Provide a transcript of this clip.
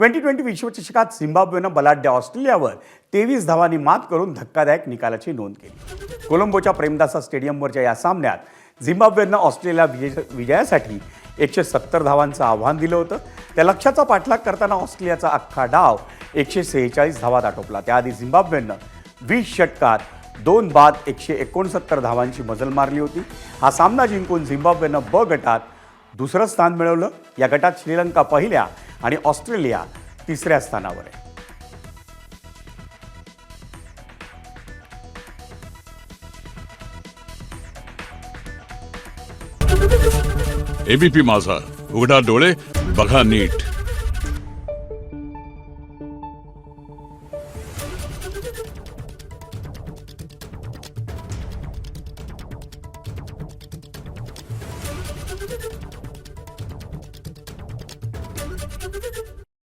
2020 विश्वचषकात झिम्बाब्वेनं बलाढ्य ऑस्ट्रेलियावर 23 धावांनी मात करून धक्कादायक निकालाची नोंद केली। कोलंबोच्या प्रेमदासा स्टेडियमवरच्या या सामन्यात झिम्बाब्वेनं ऑस्ट्रेलिया विजयासाठी 170 धावांचं आव्हान दिलं होतं। त्या लक्ष्याचा पाठलाग करताना ऑस्ट्रेलियाचा अख्खा डाव 146 धावात आटोपला। त्याआधी झिम्बाब्वेनं 20 षटकात 2 बाद 169 धावांची मजल मारली होती। हा सामना जिंकून झिम्बाब्वेनं ब गटात दुसरं स्थान मिळवलं। या गटात श्रीलंका पहिल्या आणि ऑस्ट्रेलिया तिसऱ्या स्थानावर आहे। एबीपी माझा, उघडा डोळे बघा नीट।